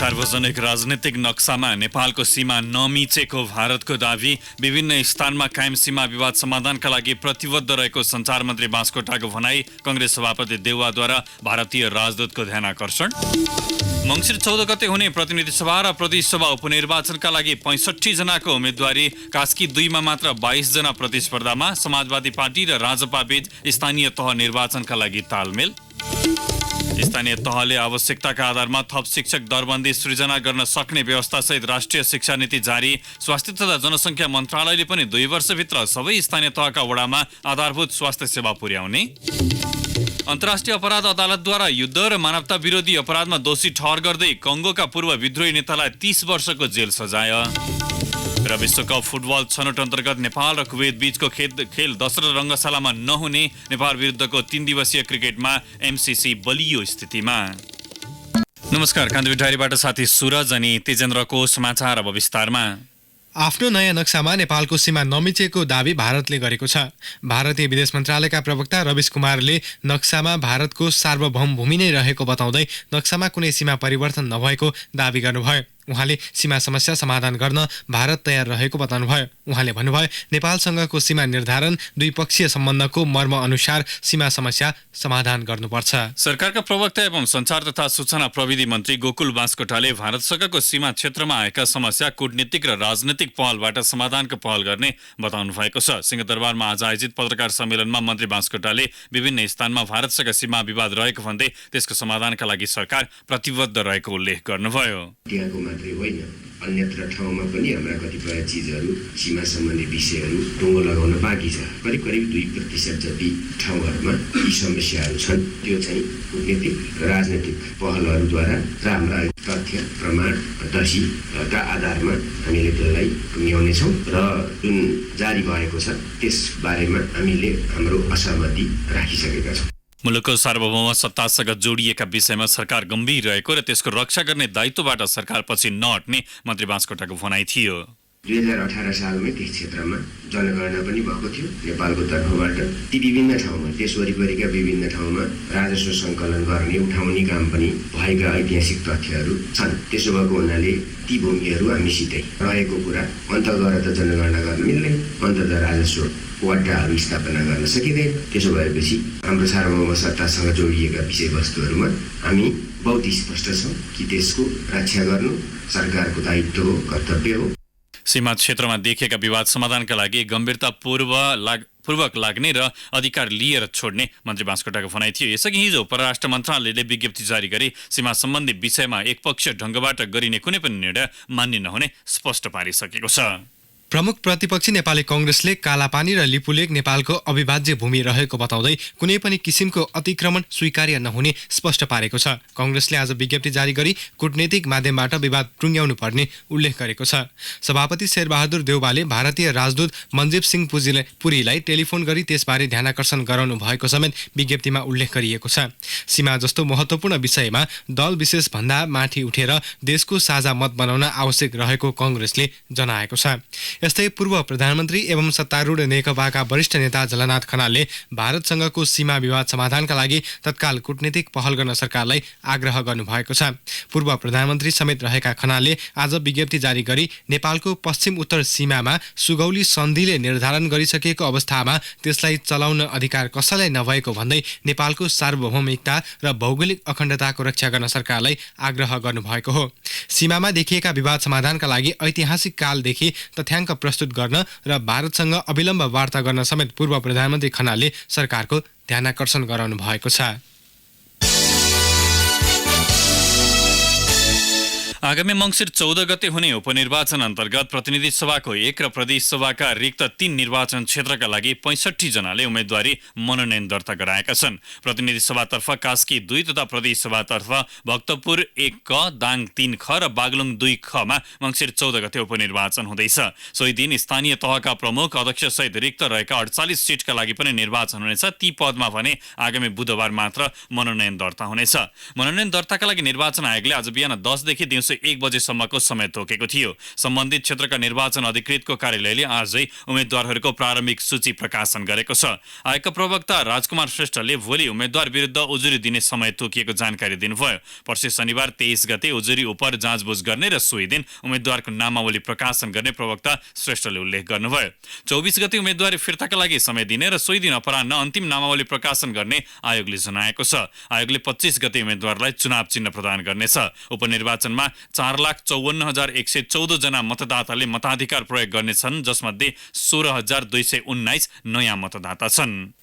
सार्वजनिक राजनीतिक नक्सामा नेपालको सीमा नमिचेको भारतको दावी। विभिन्न स्थानमा कायम सीमा विवाद समाधानका लागि प्रतिबद्ध रहेको सञ्चार मन्त्री बास्कोटाको भनाई। कांग्रेस सभापति देउवाद्वारा भारतीय राजदूतको ध्यानाकर्षण। मङ्सिर 14 गते हुने प्रतिनिधि सभा र प्रदेश सभा उपनिर्वाचनका लागि 65 जनाको उम्मेदवारी। कास्की 2 मा मात्र 22 जना प्रतिस्पर्धामा। समाजवादी पार्टी र राजपा बीच स्थानीय तह निर्वाचनका लागि तालमेल। स्थानीय तहले आवश्यकताका आधारमा थप शिक्षक दरबन्दी सृजना गर्न सक्ने व्यवस्थासहित राष्ट्रिय शिक्षा नीति जारी। स्वास्थ्य तथा जनसङ्ख्या मन्त्रालयले पनि 2 वर्षभित्र सबै स्थानीय तहका वडामा आधारभूत स्वास्थ्य सेवा पुर्याउने। अन्तर्राष्ट्रिय अपराध अदालतद्वारा युद्ध र मानवता विरोधी अपराधमा दोषी ठहर गर्दै कङ्गोका पूर्व विद्रोही नेतालाई 30 वर्षको जेल सजाय। र विश्वकप फुटबल छनौट अन्तर्गत नेपाल र कुवेत बीचको खेल दशरथ रङ्गशालामा नहुने। नेपाल विरुद्धको 3 दिवसीय क्रिकेटमा एमसीसी बलियो स्थितिमा। नमस्कार, कान्तिपुर डायरीबाट साथी सुरज अनि तेजेन्द्रको समाचार अब विस्तारमा। आफ्नो नयाँ नक्सामा नेपालको सीमा नमिचेको दावी भारतले गरेको छ। भारतीय विदेश मन्त्रालयका प्रवक्ता रविश कुमारले नक्सामा भारतको सार्वभौम भूमि नै रहेको बताउँदै नक्सामा कुनै सीमा परिवर्तन नभएको दावी गर्नुभयो। उहाँले सीमा समस्या समाधान गर्न भारत तयार रहेको बताउनुभयो। उहाँले भन्नुभयो, नेपालसँगको सीमा निर्धारण द्विपक्षीय सम्बन्धको मर्म अनुसार सीमा समस्या समाधान गर्नुपर्छ। सरकारका प्रवक्ता एवं सञ्चार तथा सूचना प्रविधि मन्त्री गोकुल बास्कोटाले भारतसँगको सीमा क्षेत्रमा आएका समस्या कूटनीतिक र राजनीतिक पहलबाट समाधानको पहल गर्ने बताउनु भएको छ। सिंहदरबारमा आज आयोजित पत्रकार सम्मेलनमा मन्त्री बास्कोटाले विभिन्न स्थानमा भारतसँग सीमा विवाद रहेको भन्दै त्यसको समाधानका लागि सरकार प्रतिबद्ध रहेको उल्लेख गर्नुभयो। मात्रै होइन, अन्यत्र ठाउँमा पनि हाम्रा कतिपय चिजहरू सीमा सम्बन्धी विषयहरू टुङ्गो लगाउन बाँकी छ। करिब 2% जति ठाउँहरूमा यी समस्याहरू छन्। त्यो चाहिँ कूटनीतिक र राजनैतिक पहलहरूद्वारा र हाम्रा तथ्य प्रमाण दर्शीका आधारमा हामीले त्यसलाई टुङ्ग्याउनेछौँ र जुन जारी भएको छ त्यस बारेमा हामीले हाम्रो असहमति राखिसकेका छौँ। मुलुकको सार्वभौम सत्तासँग जोडिएका विषयमा सरकार गम्भीर रहेको र त्यसको रक्षा गर्ने दायित्वबाट सरकार पछि नहट्ने मन्त्री बास्कोटाको भनाइ थियो। 2018 सालमै त्यस क्षेत्रमा जनगणना पनि भएको थियो नेपालको तर्फबाट। ती विभिन्न ठाउँमा, त्यस वरिपरिका विभिन्न ठाउँमा राजस्व सङ्कलन गर्ने उठाउने काम पनि भएका ऐतिहासिक तथ्यहरू छन्। त्यसो भएको हुनाले ती भूमिहरू हामीसितै रहेको कुरा अन्तर्गत त जनगणना गर्न मिल्दैन, अन्तर्गत राजस्व वड्डाहरू स्थापना गर्न सकिँदैन। त्यसो भएपछि हाम्रो सार्वभौम सत्तासँग जोडिएका विषयवस्तुहरूमा हामी बहुत स्पष्ट छौँ कि त्यसको रक्षा गर्नु सरकारको दायित्व हो, कर्तव्य हो। सीमा क्षेत्रमा देखिएका विवाद समाधानका लागि गम्भीरतापूर्वक लाग्ने र अधिकार लिएर छोड्ने मन्त्री बास्कोटाको भनाइ थियो। यसअघि हिजो परराष्ट्र मन्त्रालयले विज्ञप्ति जारी गरी सीमा सम्बन्धी विषयमा एकपक्षीय ढङ्गबाट गरिने कुनै पनि निर्णय मान्य नहुने स्पष्ट पारिसकेको छ। प्रमुख प्रतिपक्षी नेपाली कांग्रेसले कालापानी र लिपुलेक नेपालको अविभाज्य भूमि रहेको बताउँदै कुनै पनि किसिमको अतिक्रमण स्वीकार्य नहुने स्पष्ट पारेको छ। कांग्रेसले आज विज्ञप्ति जारी गरी कूटनीतिक माध्यमबाट विवाद टुङ्ग्याउनु पर्ने उल्लेख गरेको छ। सभापति शेरबहादुर देउवाले भारतीय राजदूत मनजीव सिंह पुरीलाई टेलिफोन गरी त्यसबारे ध्यानाकर्षण गराउनु भएको समेत विज्ञप्तिमा उल्लेख गरिएको छ। सीमा जस्तो महत्त्वपूर्ण विषयमा दल विशेष भन्दा माथि उठेर देशको साझा मत बनाउन आवश्यक रहेको कांग्रेसले जनाएको छ। यस्तै पूर्व प्रधानमन्त्री एवं सत्तारूढ नेकपाका वरिष्ठ नेता झलनाथ खनालले भारतसँगको सीमा विवाद समाधानका लागि तत्काल कूटनीतिक पहल गर्न सरकारलाई आग्रह गर्नुभएको छ। पूर्व प्रधानमन्त्री समेत रहेका खनालले आज विज्ञप्ति जारी गरी नेपालको पश्चिम उत्तर सीमामा सुगौली सन्धिले निर्धारण गरिसकेको अवस्थामा त्यसलाई चलाउन अधिकार कसैलाई नभएको भन्दै नेपालको सार्वभौमिकता र भौगोलिक अखण्डताको रक्षा गर्न सरकारलाई आग्रह गर्नुभएको हो। सीमामा देखिएका विवाद समाधानका लागि ऐतिहासिक कालदेखि तथ्याङ्क प्रस्तुत गर्न र भारतसँग अविलम्ब वार्ता गर्न समेत पूर्व प्रधानमन्त्री खनालले सरकारको ध्यानाकर्षण गराउनु भएको छ। आगामी मङ्सिर 14 गते हुने उपनिर्वाचन अन्तर्गत प्रतिनिधि सभाको 1 र प्रदेश सभाका रिक्त 3 निर्वाचन क्षेत्रका लागि 65 जनाले उम्मेदवारी मनोनयन दर्ता गराएका छन्। प्रतिनिधि सभातर्फ कास्की 2 तथा प्रदेश सभातर्फ भक्तपुर 1 क, दाङ 3 ख र बागलुङ 2 ख मा मङ्सिर 14 गते उपनिर्वाचन हुँदैछ। सोही दिन स्थानीय तहका प्रमुख अध्यक्षसहित रिक्त रहेका 48 सिटका लागि पनि निर्वाचन हुनेछ। ती पदमा भने आगामी बुधबार मात्र मनोनयन दर्ता हुनेछ। मनोनयन दर्ताका लागि निर्वाचन आयोगले आज बिहान 10 देखि दिउँसो दिउँसो 1 बजेसम्मको समय तोकेको थियो। सम्बन्धित क्षेत्रका निर्वाचन अधिकृतको कार्यालयले आजै उम्मेद्वारहरूको प्रारम्भिक सूची प्रकाशन गरेको छ। आयोगका प्रवक्ता राजकुमार श्रेष्ठले भोलि उम्मेद्वार विरुद्ध उजुरी दिने समय तोकिएको जानकारी दिनुभयो। पर्सि शनिबार 23 गते उजुरी उप जाँचबुझ गर्ने र सोही दिन उम्मेद्वारको नामावली प्रकाशन गर्ने प्रवक्ता श्रेष्ठले उल्लेख गर्नुभयो। 24 गते उम्मेद्वारी फिर्ताका लागि समय दिने र सोही दिन अपराह्न अन्तिम नामावली प्रकाशन गर्ने आयोगले जनाएको छ। आयोगले 25 गते उम्मेद्वारलाई चुनाव चिन्ह प्रदान गर्नेछ। उपनिर्वाचनमा 4,54,114 जना मतदाताले मताधिकार प्रयोग गर्नेछन्, जसमध्ये 16,219 नयाँ मतदाता छन्।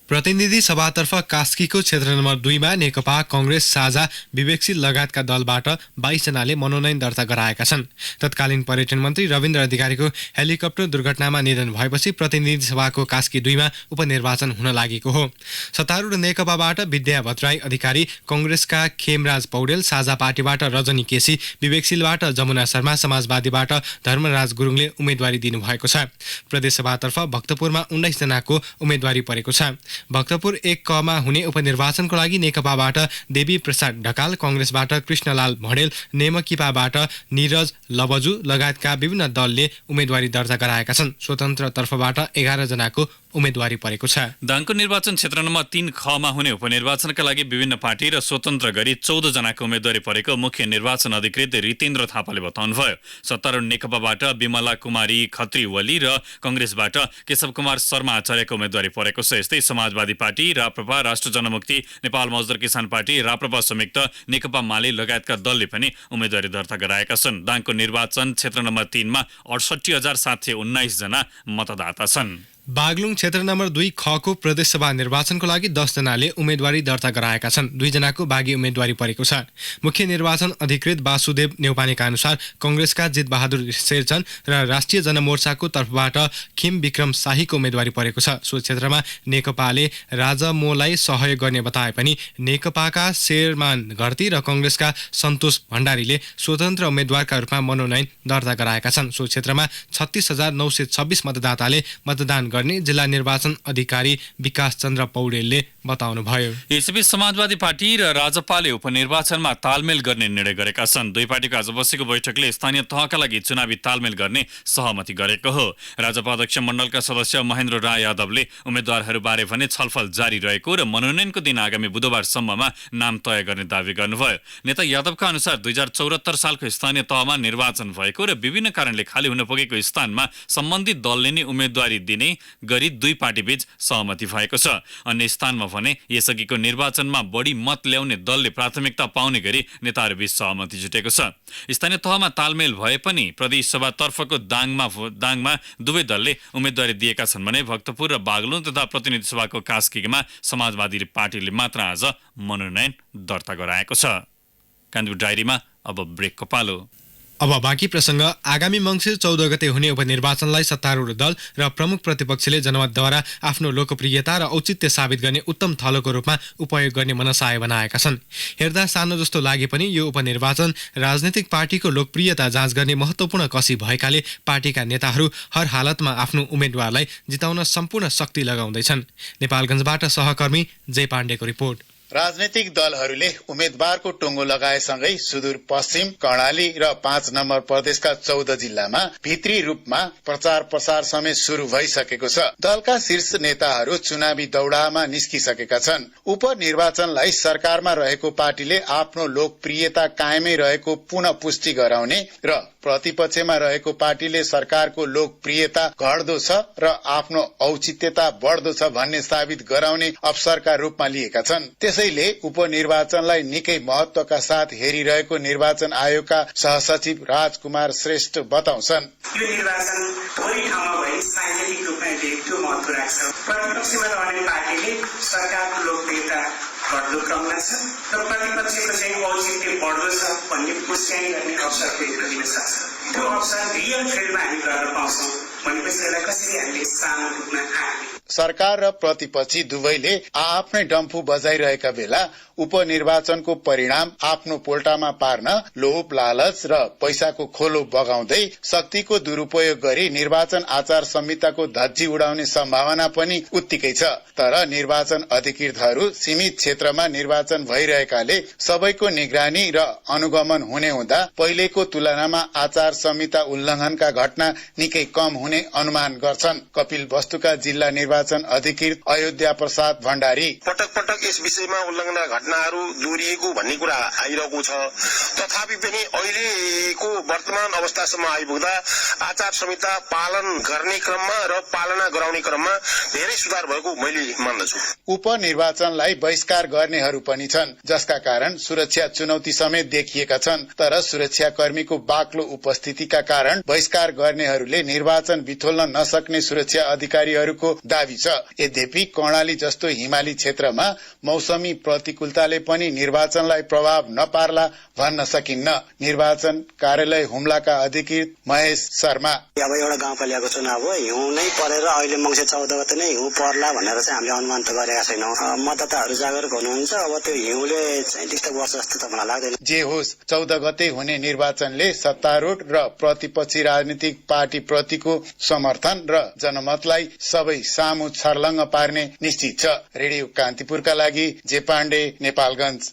प्रतिनिधि सभातर्फ कास्कीको क्षेत्र नम्बर 2 मा नेकपा कांग्रेस साझा विवेकशील लगायतका दलबाट 22 जनाले मनोनयन दर्ता गराएका छन्। तत्कालीन पर्यटन मन्त्री रविन्द्र अधिकारीको हेलिकप्टर दुर्घटनामा निधन भएपछि प्रतिनिधि सभाको कास्की 2 मा उपनिर्वाचन हुन लागेको हो। सत्तारूढ नेकपाबाट विद्या भट्टराई अधिकारी, कांग्रेसका खेमराज पौडेल, साझा पार्टीबाट रजनी केसी, विवेकशीलबाट जमुना शर्मा, समाजवादीबाट धर्मराज गुरुङले उम्मेदवारी दिनुभएको छ। प्रदेशसभातर्फ भक्तपुरमा 19 जनाको उम्मेदवारी परेको छ। भक्तपुर 1 क मा हुने उपनिर्वाचनको लागि नेकपाबाट देवी प्रसाद ढकाल, कांग्रेसबाट कृष्णलाल भडेल, नेमकिपाबाट निरज लबजु लगायतका विभिन्न दलले उम्मेदवारी दर्ता गराएका छन्। स्वतन्त्र तर्फबाट 11 जनाको उम्मेदवारी परेको छ। दाङको निर्वाचन क्षेत्र नम्बर 3 ख मा हुने उपनिर्वाचनका लागि विभिन्न पार्टी र स्वतन्त्र गरी 14 जनाको उम्मेदवारी परेको मुख्य निर्वाचन अधिकृत रितेन्द्र थापाले बताउनुभयो। सत्तारूढ नेकपाबाट विमला कुमारी खत्रीवली र कांग्रेसबाट केशव कुमार शर्मा आचार्यको उम्मेदवारी परेको छ। यस्तै समाजवादी पार्टी, राप्रपा, राष्ट्र जनमुक्ति, नेपाल मजदुर किसान पार्टी, राप्रपा संयुक्त, नेकपा माले लगायतका दलले पनि उम्मेदवारी दर्ता गराएका छन्। दाङको निर्वाचन क्षेत्र नम्बर 3 मा 68,719 जना मतदाता छन्। बागलुङ क्षेत्र नम्बर 2 ख को प्रदेशसभा निर्वाचनको लागि 10 जनाले उम्मेदवारी दर्ता गराएका छन्। 2 जनाको बागी उम्मेदवारी परेको छ। मुख्य निर्वाचन अधिकृत वासुदेव नेउपानेका अनुसार कांग्रेसका जित बहादुर शेरचन र राष्ट्रिय जनमोर्चाको तर्फबाट खिम विक्रम शाहीको उम्मेदवारी परेको छ। सो क्षेत्रमा नेकपाले राजमोलाई सहयोग गर्ने बताए पनि नेकपाका शेरमान घरती र कांग्रेसका सन्तोष भण्डारीले स्वतन्त्र उम्मेदवारका रूपमा मनोनयन दर्ता गराएका छन्। सो क्षेत्रमा 36,926 मतदाताले मतदान गर्ने जिल्ला निर्वाचन अधिकारी विकास चन्द्र पौडेलले बताउनुभयो। यसैबीच समाजवादी पार्टी र राजपाले उपनिर्वाचनमा तालमेल गर्ने निर्णय गरेका छन्। दुई पार्टीको आज बसेको बैठकले स्थानीय तहका लागि चुनावी तालमेल गर्ने सहमति गरेको हो। राजपा अध्यक्ष मण्डलका सदस्य महेन्द्र राय यादवले उम्मेद्वारहरूबारे भने छलफल जारी रहेको र मनोनयनको दिन आगामी बुधबारसम्ममा नाम तय गर्ने दावी गर्नुभयो। नेता यादवका अनुसार 2074 सालको स्थानीय तहमा निर्वाचन भएको र विभिन्न कारणले खाली हुन पुगेको स्थानमा सम्बन्धित दलले नै उम्मेदवारी दिने गरी दुई पार्टीबीच सहमति भएको छ। अन्य स्थानमा भने यसअघिको निर्वाचनमा बढी मत ल्याउने दलले प्राथमिकता पाउने गरी नेताहरूबीच सहमति जुटेको छ। स्थानीय तहमा तालमेल भए पनि प्रदेशसभा तर्फको दाङमा दुवै दलले उम्मेदवारी दिएका छन् भने भक्तपुर र बागलुङ तथा प्रतिनिधि सभाको कास्कीमा समाजवादी पार्टीले मात्र आज मनोनयन दर्ता गराएको छ। कान्तिपुर डायरीमा अब ब्रेकको पालो। अब बाँकी प्रसङ्ग। आगामी मङ्सिर 14 गते हुने उपनिर्वाचनलाई सत्तारूढ दल र प्रमुख प्रतिपक्षले जनमतद्वारा आफ्नो लोकप्रियता र औचित्य साबित गर्ने उत्तम थलोको रूपमा उपयोग गर्ने मनसाय बनाएका छन्। हेर्दा सानो जस्तो लागे पनि यो उपनिर्वाचन राजनीतिक पार्टीको लोकप्रियता जाँच गर्ने महत्त्वपूर्ण कसी भएकाले पार्टीका नेताहरू हर हालतमा आफ्नो उम्मेदवारलाई जिताउन सम्पूर्ण शक्ति लगाउँदैछन्। नेपालगञ्जबाट सहकर्मी जय पाण्डेको रिपोर्ट। राजनीतिक दलहरूले उम्मेद्वारको टुङ्गो लगाएसँगै सुदूर पश्चिम, कर्णाली र 5 नम्बर प्रदेशका 14 जिल्लामा भित्री रूपमा प्रचार प्रसार समेत शुरू भइसकेको छ। दलका शीर्ष नेताहरू चुनावी दौडामा निस्किसकेका छन्। उपनिर्वाचनलाई सरकारमा रहेको पार्टीले आफ्नो लोकप्रियता कायमै रहेको पुनः पुष्टि गराउने र प्रतिपक्षमा रहेको पार्टीले सरकारको लोकप्रियता घट्दो छ र आफ्नो औचित्यता बढ्दो छ भन्ने साबित गराउने अवसरका रूपमा लिएका छन्। त्यसैले उपनिर्वाचनलाई निकै महत्वका साथ हेरिरहेको निर्वाचन आयोगका सहसचिव राजकुमार श्रेष्ठ बताउँछन्। यो निर्वाचन थोरै ठाउँमा भए साङ्गीतिक रूपमा धेरै महत्व राख्छ। प्रतिपक्षमा रहने पार्टीले सरकारको लोकप्रियता घट्दो क्रममा छ र प्रतिपक्षको चाहिँ औचित्य बढ्दो छ भन्ने पुष्टि गर्ने अवसर पनि दिन सक्छ। त्यो अवसर रियल फिल्डमा हामी गर्न पाउँछौँ भनेपछि यसलाई कसरी हामीले सानो रूपमा आउने सरकार र प्रतिपक्षी दुवैले आफ्नै डम्फु बजाइरहेका बेला उपनिर्वाचनको परिणाम आफ्नो पोल्टामा पार्न लोभ लालच र पैसाको खोलो बगाउँदै शक्तिको दुरूपयोग गरी निर्वाचन आचार संहिताको धज्जी उडाउने सम्भावना पनि उत्तिकै छ। तर निर्वाचन अधिकृतहरू सीमित क्षेत्रमा निर्वाचन भइरहेकाले सबैको निगरानी र अनुगमन हुने हुँदा पहिलेको तुलनामा आचार संहिता उल्लंघनका घटना निकै कम हुने अनुमान गर्छन्। कपिल वस्तुका जिल्ला निर्वाचन अधिकृत अयोध्या प्रसाद भण्डारी पटक पटक यस विषयमा उल्लङ्घन घटनाहरू दोहोरिएको भन्ने कुरा आइरहेको छ। तथापि पनि अहिलेको वर्तमान अवस्थासम्म आइपुग्दा आचार संहिता पालन गर्ने क्रममा र पालना गराउने क्रममा धेरै सुधार भएको मैले मान्दछु। उपनिर्वाचनलाई बहिष्कार गर्नेहरू पनि छन्, जसका कारण सुरक्षा चुनौती समेत देखिएका छन्। तर सुरक्षाकर्मीको बाक्लो उपस्थितिका कारण बहिष्कार गर्नेहरूले निर्वाचन बिथोल्न नसक्ने सुरक्षा अधिकारीहरूको दावी छ। यद्यपि कर्णाली जस्तो हिमाली क्षेत्रमा मौसमी प्रतिकूलताले पनि निर्वाचनलाई प्रभाव नपार्ला भन्न सकिन्न। निर्वाचन कार्यालय हुम्लाका अधिकृत महेश शर्मा अब एउटा गाउँपालिकाको चुनाव हो, हिउँ नै परेर अहिले मङ्सिर 14 गते नै हिउँ पर्ला भनेर चाहिँ हामीले अनुमान त गरेका छैनौँ। मतदाताहरू जागरुक हुनुहुन्छ, अब त्यो हिउँले चाहिँ डिस्टर्ब गर्छ जस्तो त मलाई लाग्दैन। जे होस् 14 गते हुने निर्वाचनले सत्तारूढ र प्रतिपक्षी राजनीतिक पार्टी प्रतिको समर्थन र जनमतलाई सबै सामु छर्लङ्ग पार्ने निश्चित छ। रेडियो कान्तिपुरका लागि जे पाण्डे, नेपालगञ्ज।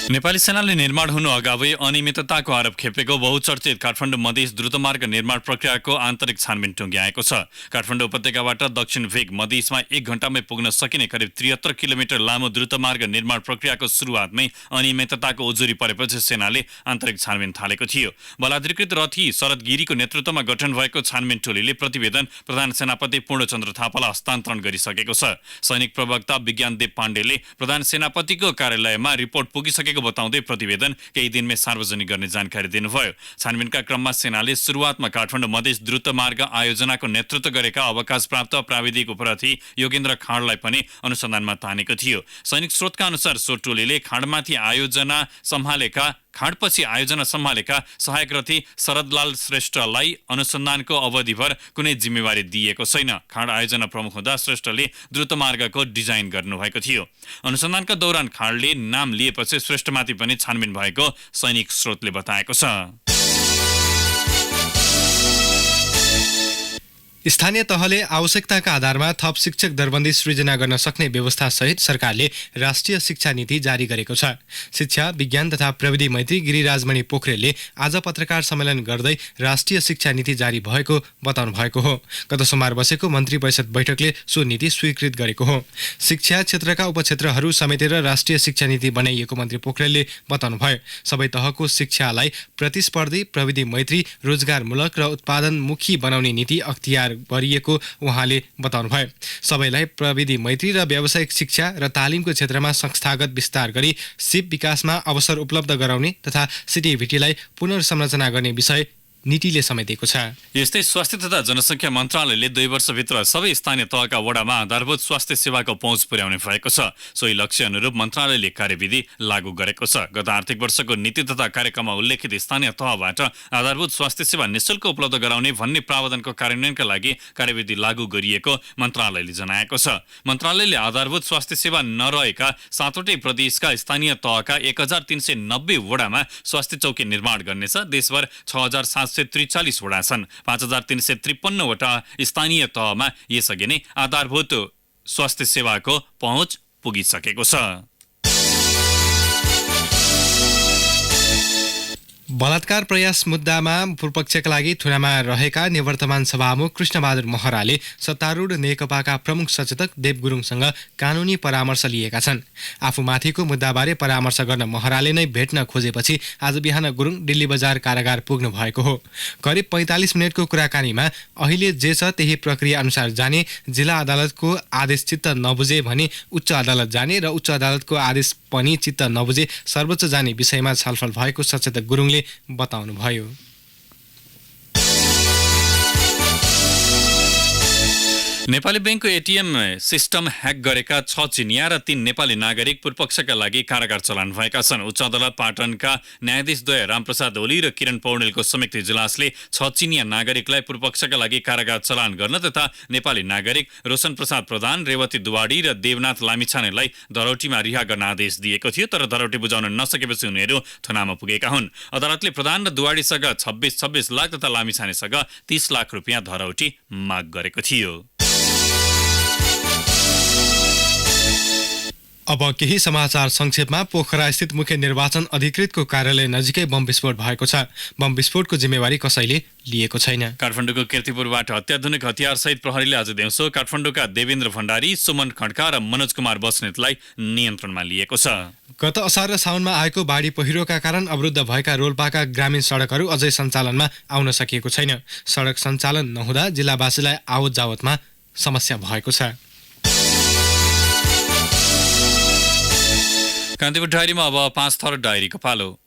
नेपाली सेनाले निर्माण हुनु अगावै अनियमितताको आरोप खेपेको बहुचर्चित काठमाडौँ मधेस द्रुतमार्ग निर्माण प्रक्रियाको आन्तरिक छानबिन टुङ्ग्याएको छ। काठमाडौँ उपत्यकाबाट दक्षिण भेग मधेसमा 1 घण्टामै पुग्न सकिने करिब 73 किलोमिटर लामो द्रुतमार्ग निर्माण प्रक्रियाको सुरुवातमै अनियमितताको उजुरी परेपछि सेनाले आन्तरिक छानबिन थालेको थियो। बलाधिकृत रथी शरद गिरीको नेतृत्वमा गठन भएको छानबिन टोलीले प्रतिवेदन प्रधान सेनापति पूर्णचन्द्र थापालाई हस्तान्तरण गरिसकेको छ। सैनिक प्रवक्ता विज्ञानदेव पाण्डेले प्रधान सेनापतिको कार्यालयमा रिपोर्ट पुगिसकेको बताउँदै प्रतिवेदन केही दिनमै सार्वजनिक गर्ने जानकारी दिनुभयो। छानबिनका क्रममा सेनाले सुरुवातमा काठमाडौँ मधेस द्रुतमार्ग आयोजनाको नेतृत्व गरेका अवकाश प्राप्त प्राविधिक उपरथी योगेन्द्र खाँडलाई पनि अनुसन्धानमा तानेको थियो। सैनिक स्रोतका अनुसार सो टोलीले खाँडपछि आयोजना सम्हालेका सहायक रथी शरदलाल श्रेष्ठलाई अनुसन्धानको अवधिभर कुनै जिम्मेवारी दिएको छैन। खाँड आयोजना प्रमुख हुँदा श्रेष्ठले द्रुतमार्गको डिजाइन गर्नुभएको थियो। अनुसन्धानका दौरान खाँडले नाम लिएपछि श्रेष्ठमाथि पनि छानबिन भएको सैनिक स्रोतले बताएको छ। स्थानीय तहले आवश्यकताका आधारमा थप शिक्षक दरबन्दी सृजना गर्न सक्ने व्यवस्था सहित सरकारले राष्ट्रिय शिक्षा नीति जारी गरेको छ। शिक्षा, विज्ञान तथा प्रविधि मन्त्री गिरिराजमणि पोखरेलले आज पत्रकार सम्मेलन गर्दै राष्ट्रिय शिक्षा नीति जारी भएको बताउनु भएको हो। गत सोमबार बसेको मन्त्री परिषद बैठकले सो नीति स्वीकृत गरेको हो। शिक्षा क्षेत्रका उपक्षेत्रहरू समेटेर राष्ट्रिय शिक्षा नीति बनाइएको मन्त्री पोखरेलले बताउनु भयो। सबै तहको शिक्षालाई प्रतिस्पर्धी, प्रविधि मैत्री, रोजगारमूलक र उत्पादनमुखी बनाउने नीति अख्तियार गरिएको उहाँले बताउनुभयो। सबैलाई प्रविधि मैत्री र व्यावसायिक शिक्षा र तालिमको क्षेत्रमा संस्थागत विस्तार गरी सिप विकासमा अवसर उपलब्ध गराउने तथा सिटिभिटीलाई पुनर्संरचना गर्ने विषय नीतिले समेटेको छ। यस्तै स्वास्थ्य तथा जनसङ्ख्या मन्त्रालयले 2 वर्षभित्र सबै स्थानीय तहका वडामा आधारभूत स्वास्थ्य सेवाको पहुँच पुर्याउने भएको छ। सोही लक्ष्य अनुरूप मन्त्रालयले कार्यविधि लागू गरेको छ। गत आर्थिक वर्षको नीति तथा कार्यक्रममा उल्लेखित स्थानीय तहबाट आधारभूत स्वास्थ्य सेवा निःशुल्क उपलब्ध गराउने भन्ने प्रावधानको कार्यान्वयनका लागि कार्यविधि लागू गरिएको मन्त्रालयले जनाएको छ। मन्त्रालयले आधारभूत स्वास्थ्य सेवा नरहेका 7वटै प्रदेशका स्थानीय तहका 1390 वडामा स्वास्थ्य चौकी निर्माण गर्नेछ। देशभर 6743 वडा छन्। 5353 वटा स्थानीय तहमा यसअघि नै आधारभूत स्वास्थ्य सेवाको पहुँच पुगिसकेको छ। बलात्कार प्रयास मुद्दामा पूर्वपक्षका लागि थुनामा रहेका निवर्तमान सभामुख कृष्णबहादुर महराले सत्तारूढ नेकपाका प्रमुख सचेतक देव गुरुङसँग कानुनी परामर्श लिएका छन्। आफूमाथिको मुद्दाबारे परामर्श गर्न महराले नै भेट्न खोजेपछि आज बिहान गुरुङ दिल्ली बजार कारागार पुग्नु भएको हो। करिब 45 मिनटको कुराकानीमा अहिले जे छ त्यही प्रक्रिया अनुसार जाने, जिल्ला अदालतको आदेश चित्त नबुझे भने उच्च अदालत जाने र उच्च अदालतको आदेश पनि चित्त नबुझे सर्वोच्च जाने विषयमा छलफल भएको सचेतक गुरुङले बताउनुभयो। नेपाली बैंकको एटीएम सिस्टम ह्याक गरेका 6 चिनिया र 3 नेपाली नागरिक पूर्वपक्षका लागि कारागार चलान भएका छन्। उच्च अदालत पाटनका न्यायाधीशद्वय रामप्रसाद ओली र किरण पौडेलको संयुक्त इजलासले 6 चिनिया नागरिकलाई पूर्वपक्षका लागि कारागार चलान गर्न तथा नेपाली नागरिक रोशन प्रसाद प्रधान, रेवती दुवाडी र देवनाथ लामिछानेलाई धरौटीमा रिहा गर्न आदेश दिएको थियो, तर धरौटी बुझाउन नसकेपछि उनीहरू थुनामा पुगेका हुन्। अदालतले प्रधान र दुवाडीसँग 26 लाख तथा लामिछानेसँग 30 लाख रुपियाँ धरौटी माग गरेको थियो। अब केही समाचार संक्षेपमा। पोखरा स्थित मुख्य निर्वाचन अधिकृतको कार्यालय नजिकै बम विस्फोट भएको छ। बम विस्फोटको जिम्मेवारी कसैले लिएको छैन। काठमाडौँको कीर्तिपुरबाट अत्याधुनिक हतियारसहित प्रहरीले आज दिउँसो काठमाडौँका देवेन्द्र भण्डारी, सुमन खड्का र मनोज कुमार बस्नेतलाई नियन्त्रणमा लिएको छ। गत असार र साउनमा आएको बाढी पहिरोका कारण अवरुद्ध भएका रोल्पाका ग्रामीण सडकहरू अझै सञ्चालनमा आउन सकिएको छैन। सडक सञ्चालन नहुँदा जिल्लावासीलाई आवत जावतमा समस्या भएको छ। कान्तिपुर डायरीमा अब 5 थर डायरीको पालो।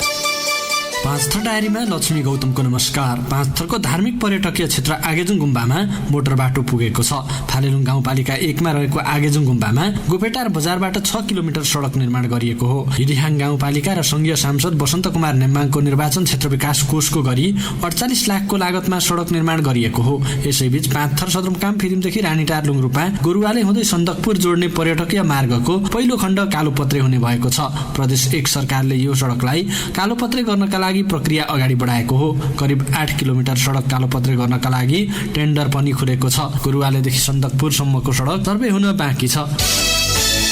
5 थर डायरीमा लक्ष्मी गौतमको नमस्कार। 5 थरको धार्मिक पर्यटकीय क्षेत्र आगेजुङ गुम्बामा मोटर बाटो पुगेको छ। फालेलुङ गाउँपालिका 1 मा रहेको आगेजुङ गुम्बामा गोपेटार बजारबाट 6 किलोमिटर सडक निर्माण गरिएको हो। हिरिहाङ गाउँपालिका र संघीय सांसद बसन्त कुमार नेम्बाङको निर्वाचन क्षेत्र विकास कोषको गरी 48 लाखको लागतमा सडक निर्माण गरिएको हो। यसैबीच 5 थर सदरमुकाम फिरिमदेखि रानीटार लुङरुपा गोरुवाले हुँदै सन्दकपुर जोड्ने पर्यटकीय मार्गको पहिलो खण्ड कालोपत्रे हुने भएको छ। प्रदेश 1 सरकारले यो सडकलाई कालोपत्रे गर्नका लागि प्रक्रिया अगाडि बढाएको हो। करिब 8 किलोमिटर सडक कालोपत्रे गर्नका लागि टेन्डर पनि खुलेको छ। गुरुवालेदेखि सन्दकपुरसम्मको सडक सर्वे हुन बाँकी छ।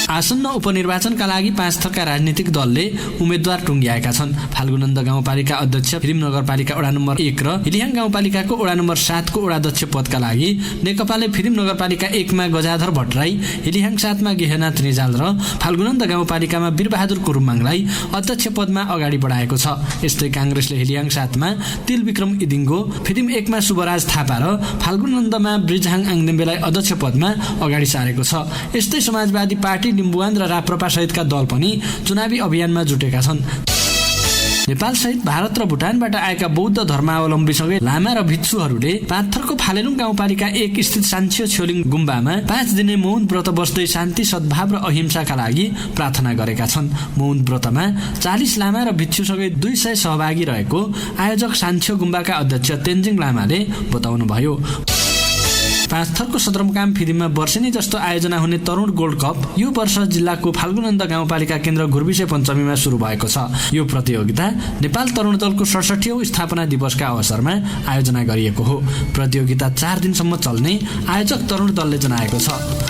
आसन्न उपनिर्वाचनका लागि 5 थरका राजनीतिक दलले उम्मेद्वार टुङ्ग्याएका छन्। फाल्गुनन्द गाउँपालिका अध्यक्ष, फिल्म नगरपालिका वडा नम्बर 1 र हिलिहाङ गाउँपालिकाको वडा नम्बर 7 को वडाध्यक्ष पदका लागि नेकपाले फिल्म नगरपालिका 1 मा गजाधर भट्टराई, हिलिहाङ 7 मा गेहनाथ रिजाल र फाल्गुनन्द गाउँपालिकामा वीरबहादुर कुरुमाङलाई अध्यक्ष पदमा अगाडि बढाएको छ। यस्तै काङ्ग्रेसले हिलिहाङ 7 मा तिलविक्रम इदिङ्गो, फिल्म 1 मा सुबराज थापा र फाल्गुनन्दमा ब्रिजहाङ आङदेम्बेलाई अध्यक्ष पदमा अगाडि सारेको छ। यस्तै समाजवादी पार्टी, लिम्बुवान र राप्रपा सहितका दल पनि चुनावी अभियानमा जुटेका छन्। नेपाल सहित भारत र भुटानबाट आएका बौद्ध धर्मावलम्बीसँगै लामा र भिक्षुहरूले 5 थरको फालेलुङ गाउँपालिका 1 स्थित सान्छ्य छ्योलिङ गुम्बामा 5 दिने मौन व्रत बस्दै शान्ति, सद्भाव र अहिंसाका लागि प्रार्थना गरेका छन्। मौन व्रतमा 40 लामा र भिक्षुसँगै 200 सहभागी रहेको आयोजक सान्छ्य गुम्बाका अध्यक्ष तेन्जिङ लामाले बताउनुभयो। 5 थरको सदरमुकाम फिरिममा वर्षेनी जस्तो आयोजना हुने तरुण गोल्ड कप यो वर्ष जिल्लाको फाल्गुनन्द गाउँपालिका केन्द्र घुर्बिसे पञ्चमीमा सुरु भएको छ। यो प्रतियोगिता नेपाल तरुण दलको 67औं स्थापना दिवसका अवसरमा आयोजना गरिएको हो। प्रतियोगिता 4 दिनसम्म चल्ने आयोजक तरुण दलले जनाएको छ।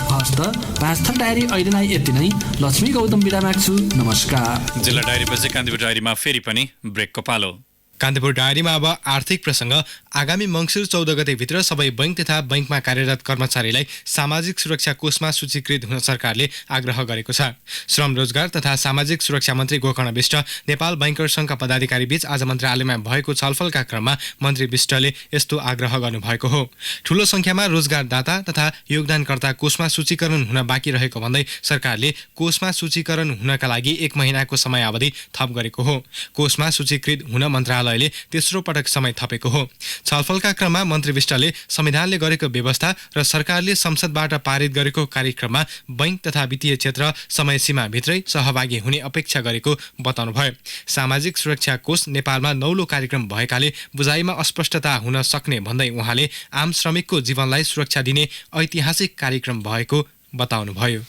हस्त 5 थर डायरी अहिलेलाई यति नै। लक्ष्मी गौतम बिदा माग्छु, नमस्कार। जिल्ला डायरीपछि कान्तिपुर डायरीमा फेरि पनि ब्रेकको पालो। कान्तिपुर डायरीमा अब आर्थिक प्रसङ्ग। आगामी मङ्सिर 14 गतेभित्र सबै बैंक तथा बैंकमा कार्यरत कर्मचारीलाई सामाजिक सुरक्षा कोषमा सूचीकृत हुन सरकारले आग्रह गरेको छ। श्रम रोजगार तथा सामाजिक सुरक्षा मन्त्री गोकर्ण विष्ट नेपाल बैंकर सङ्घका पदाधिकारी बीच आज मन्त्रालयमा भएको छलफलका क्रममा मन्त्री विष्टले यस्तो आग्रह गर्नुभएको हो। ठूलो संख्यामा रोजगारदाता तथा योगदानकर्ता कोषमा सूचीकरण हुन बाँकी रहेको भन्दै सरकारले कोषमा सूचीकरण हुनका लागि 1 महिनाको समयावधि थप गरेको हो। कोषमा सूचीकृत हुन मन्त्रालयले तेस्रो पटक समय थपेको हो। छलफलका क्रममा मन्त्री विष्टले संविधानले गरेको व्यवस्था र सरकारले संसदबाट पारित गरेको कार्यक्रममा बैंक तथा वित्तीय क्षेत्र समय सीमाभित्रै सहभागी हुने अपेक्षा गरेको बताउनुभयो। सामाजिक सुरक्षा कोष नेपालमा नौलो कार्यक्रम भएकाले बुझाइमा अस्पष्टता हुन सक्ने भन्दै उहाँले आम श्रमिकको जीवनलाई सुरक्षा दिने ऐतिहासिक कार्यक्रम भएको बताउनुभयो।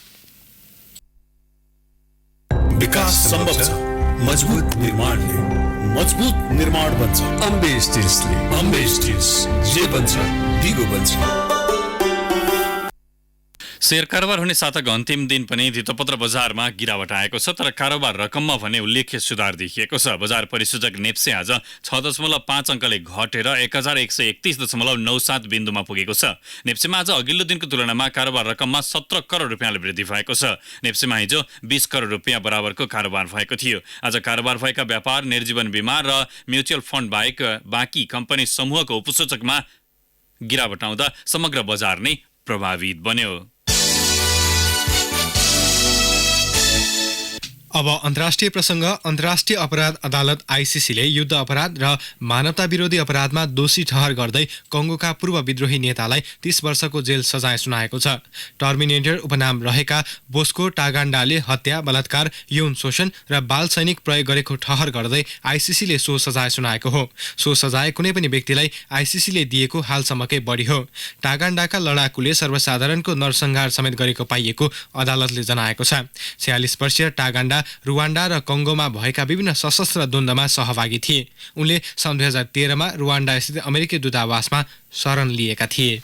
विकास सम्भव छ, मजबुत निर्माणले। मजबुत निर्माण बन्छ अम्बे स्टिल्सले। अम्बे स्टिल्स जे बन्छ दिगो बन्छ। शेयर कारोबार हुने साताको अन्तिम दिन पनि धितोपत्र बजारमा गिरावट आएको छ, तर कारोबार रकममा भने उल्लेख्य सुधार देखिएको छ। बजार परिसूचक नेप्से आज 6.5 अङ्कले घटेर 1131.97 बिन्दुमा पुगेको छ। नेप्सेमा आज अघिल्लो दिनको तुलनामा कारोबार रकममा 17 करोड रुपियाँले वृद्धि भएको छ। नेप्सेमा हिजो 20 करोड रुपियाँ बराबरको कारोबार भएको थियो। आज कारोबार भएका व्यापार, निर्जीवन बीमा र म्युचुअल फन्ड बाहेक बाँकी कम्पनी समूहको उपसूचकमा गिरावट आउँदा समग्र बजार नै प्रभावित बन्यो। अब अन्तर्राष्ट्रिय प्रसङ्ग। अन्तर्राष्ट्रिय अपराध अदालत आइसिसीले युद्ध अपराध र मानवता विरोधी अपराधमा दोषी ठहर गर्दै कङ्गोका पूर्व विद्रोही नेतालाई 30 वर्षको जेल सजाय सुनाएको छ। टर्मिनेटर उपनाम रहेका बोस्को टागान्डाले हत्या, बलात्कार, यौन शोषण र बाल सैनिक प्रयोग गरेको ठहर गर्दै आइसिसीले सो सजाय सुनाएको हो। सो सजाय कुनै पनि व्यक्तिलाई आइसिसीले दिएको हालसम्मकै बढी हो। टागान्डाका लडाकुले सर्वसाधारणको नरसंहार समेत गरेको पाइएको अदालतले जनाएको छ। 46 वर्षीय टागान्डा रुवान्डा र कङ्गोमा भएका विभिन्न सशस्त्र द्वन्द्वमा सहभागी थिए। उनले सन् 2013मा रुवान्डा स्थित अमेरिकी दूतावासमा शरण लिएका थिए।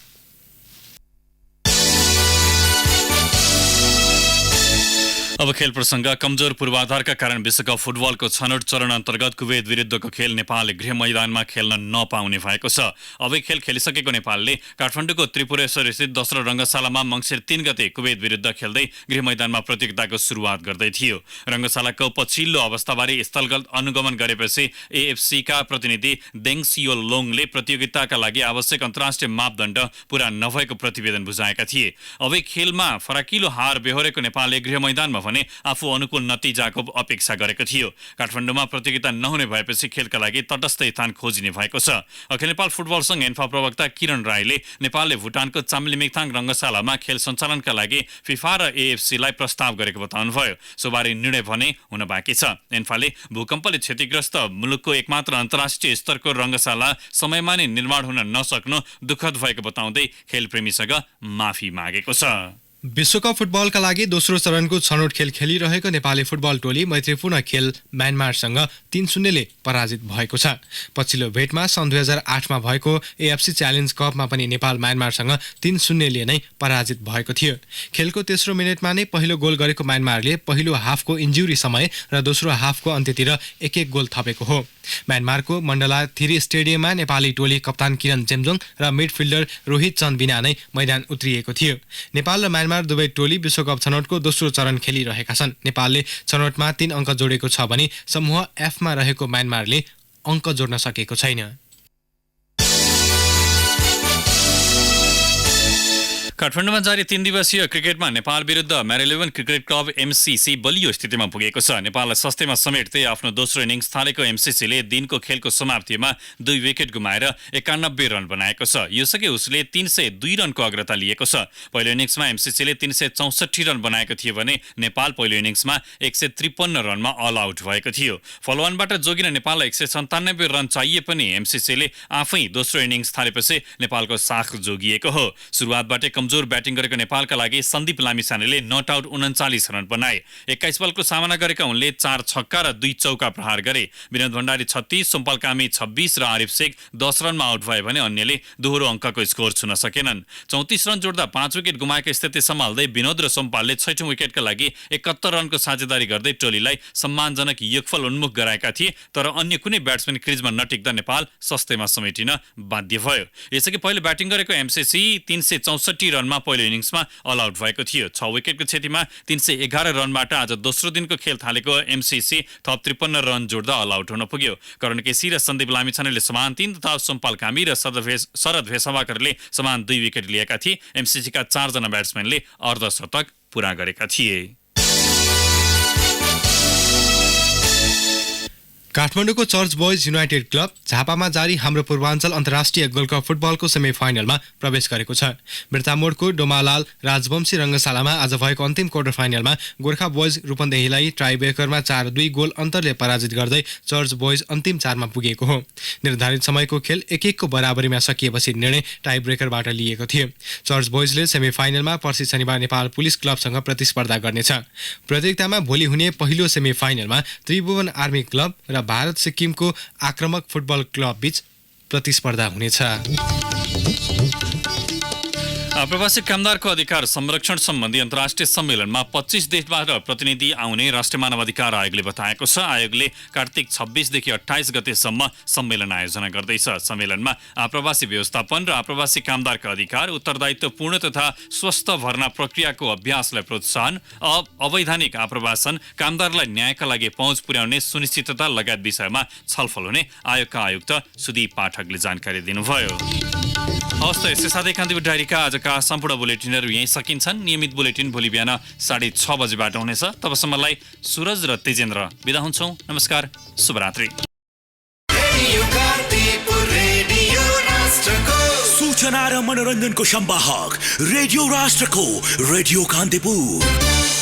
अब खेल प्रसङ्ग। कमजोर पूर्वाधारका कारण विश्वकप फुटबलको छनौट चरण अन्तर्गत कुवेत विरुद्धको खेल नेपालले गृह मैदानमा खेल्न नपाउने भएको छ। अब खेल खेलिसकेको नेपालले काठमाडौँको त्रिपुरेश्वर स्थित दोस्रो रङ्गशालामा मङ्सिर 3 गते कुवेत विरुद्ध खेल्दै गृह मैदानमा प्रतियोगिताको सुरुवात गर्दै थियो। रङ्गशालाको पछिल्लो अवस्थाबारे स्थलगत अनुगमन गरेपछि एएफसीका प्रतिनिधि देङ सियो लोङले प्रतियोगिताका लागि आवश्यक अन्तर्राष्ट्रिय मापदण्ड पूरा नभएको प्रतिवेदन बुझाएका थिए। अब खेलमा फराकिलो हार बेहोरेको नेपालले गृह मैदानमा भने आफू अनुकूल नतिजाको अपेक्षा गरेको थियो। काठमाडौँमा प्रतियोगिता नहुने भएपछि खेलका लागि तटस्थ स्थान खोजिने भएको छ। अखिल नेपाल फुटबल संघ एन्फा प्रवक्ता किरण राईले नेपालले भुटानको चाम्लिमिङथाङ रङ्गशालामा खेल सञ्चालनका लागि फिफा र एएफसीलाई प्रस्ताव गरेको बताउनुभयो। सोबारे निर्णय भने हुन बाँकी छ। एन्फाले भूकम्पले क्षतिग्रस्त मुलुकको एकमात्र अन्तर्राष्ट्रिय स्तरको रङ्गशाला समयमा नै निर्माण हुन नसक्नु दुःखद भएको बताउँदै खेलप्रेमीसँग माफी मागेको छ। विश्वकप फुटबलका लागि दोस्रो चरणको छनौट खेल खेलिरहेको नेपाली फुटबल टोली मैत्रीपूर्ण खेल म्यानमारसँग 3-0ले पराजित भएको छ। पछिल्लो भेटमा सन् 2008मा भएको एएफसी च्यालेन्ज कपमा पनि नेपाल म्यानमारसँग 3-0ले नै पराजित भएको थियो। खेलको तेस्रो मिनेटमा नै पहिलो गोल गरेको म्यानमारले पहिलो हाफको इन्जुरी समय र दोस्रो हाफको अन्त्यतिर एक गोल थपेको हो। म्यानमारको मण्डला 3 स्टेडियममा नेपाली टोली कप्तान किरण चेम्जोङ र मिडफिल्डर रोहित चन्द बिना नै मैदान उत्रिएको थियो। नेपाल र म्यानमार दुवै टोली विश्वकप छनौटको दोस्रो चरण खेलिरहेका छन्। नेपालले छनौटमा 3 अङ्क जोडेको छ भने समूह एफमा रहेको म्यानमारले अङ्क जोड्न सकेको छैन। काठमाडौँमा जारी 3 दिवसीय क्रिकेटमा नेपाल विरुद्ध म्यारिलेभन क्रिकेट क्लब एमसीसी बलियो स्थितिमा पुगेको छ। नेपाललाई सस्तेमा समेट्दै आफ्नो दोस्रो इनिङ्स थालेको एमसीसीले दिनको खेलको समाप्तिमा 2 विकेट गुमाएर 91 रन बनाएको छ। यसअघि उसले 302 रनको अग्रता लिएको छ। पहिलो इनिङ्समा एमसीसीले 364 रन बनाएको थियो भने नेपाल पहिलो इनिङ्समा 153 रनमा अल आउट भएको थियो। फलोवानबाट जोगिन नेपाललाई 197 रन चाहिए पनि एमसीसीले आफै दोस्रो इनिङ्स थालेपछि नेपालको साख जोगिएको हो। सुरुवातबाटै कमजोर ब्याटिङ गरेको नेपालका लागि सन्दीप लामिछानेले नट आउट 39 रन बनाए। 21 बलको सामना गरेका उनले 4 छक्का र 2 चौका प्रहार गरे। विनोद भण्डारी 36, सोमपाल कामी 26 र आरिफ शेख 10 रनमा आउट भए भने अन्यले दोहोरो अङ्कको स्कोर छुन सकेनन्। 34 रन जोड्दा 5 विकेट गुमाएको स्थिति सम्हाल्दै विनोद र सोमपालले 6औं विकेटका लागि 71 रनको साझेदारी गर्दै टोलीलाई सम्मानजनक योगफल उन्मुख गराएका थिए। तर अन्य कुनै ब्याट्सम्यान क्रिजमा नटिक्दा नेपाल सस्तेमा समेटिन बाध्य भयो। यसअघि पहिलो ब्याटिङ गरेको एमसीसी 364 रनमा पहिलो इनिङ्समा अल आउट भएको थियो। 6 विकेटको क्षतिमा 311 रनबाट आज दोस्रो दिनको खेल थालेको एमसीसी थप 53 रन जोड्दा अल आउट हुन पुग्यो। करण केसी र सन्दीप लामिछानेले समान 3 तथा सोमपाल कामी र शरद भेसवाकरले समान 2 विकेट लिएका थिए। एमसीसीका 4 जना ब्याट्सम्यानले अर्धशतक पूरा गरेका थिए। काठमाडौँको चर्च बोइज युनाइटेड क्लब झापामा जारी हाम्रो पूर्वाञ्चल अन्तर्राष्ट्रिय गोल्ड कप फुटबलको सेमिफाइनलमा प्रवेश गरेको छ। बिर्तामोडको डोमालाल राजवंशी रङ्गशालामा आज भएको अन्तिम क्वार्टर फाइनलमा गोर्खा बोइज रूपन्देहीलाई ट्राइब्रेकरमा 4-2 गोल अन्तरले पराजित गर्दै चर्च बोइज अन्तिम 4मा पुगेको हो। निर्धारित समयको खेल 1-1 को बराबरीमा सकिएपछि निर्णय टाइब्रेकरबाट लिएको थियो। चर्च बोइजले सेमिफाइनलमा पर्सि शनिबार नेपाल पुलिस क्लबसँग प्रतिस्पर्धा गर्नेछ। प्रतियोगितामा भोलि हुने पहिलो सेमिफाइनलमा त्रिभुवन आर्मी क्लब र भारत सिक्किमको आक्रमक फुटबल क्लब बीच प्रतिस्पर्धा हुनेछ। प्रवासी कामदारको अधिकार संरक्षण सम्बन्धी अन्तर्राष्ट्रिय सम्मेलनमा 25 देशबाट प्रतिनिधि आउने राष्ट्रिय मानवाधिकार आयोगले बताएको छ। आयोगले कार्तिक 26 देखि 28 गतेसम्म सम्मेलन आयोजना गर्दैछ। सम्मेलनमा आप्रवासी व्यवस्थापन र आप्रवासी कामदारका अधिकार, उत्तरदायित्वपूर्ण तथा स्वस्थ भर्ना प्रक्रियाको अभ्यासलाई प्रोत्साहन, अवैधानिक आप्रवासन, कामदारलाई न्यायका लागि पहुँच पुर्याउने सुनिश्चितता लगायत विषयमा छलफल हुने आयोगका आयुक्त सुदीप पाठकले जानकारी दिनुभयो। हवस् त यसै साथै कान्तिपुर डायरीका आजका सम्पूर्ण बुलेटिनहरू यहीँ सकिन्छन्। नियमित बुलेटिन भोलि बिहान 6:30 बजेबाट हुनेछ। तबसम्मलाई सुरज र तेजेन्द्र बिदा हुन्छौँ। नमस्कार, शुभरात्रि। सूचना र मनोरञ्जनको संवाहक रेडियो राष्ट्रको रेडियो कान्तिपुर।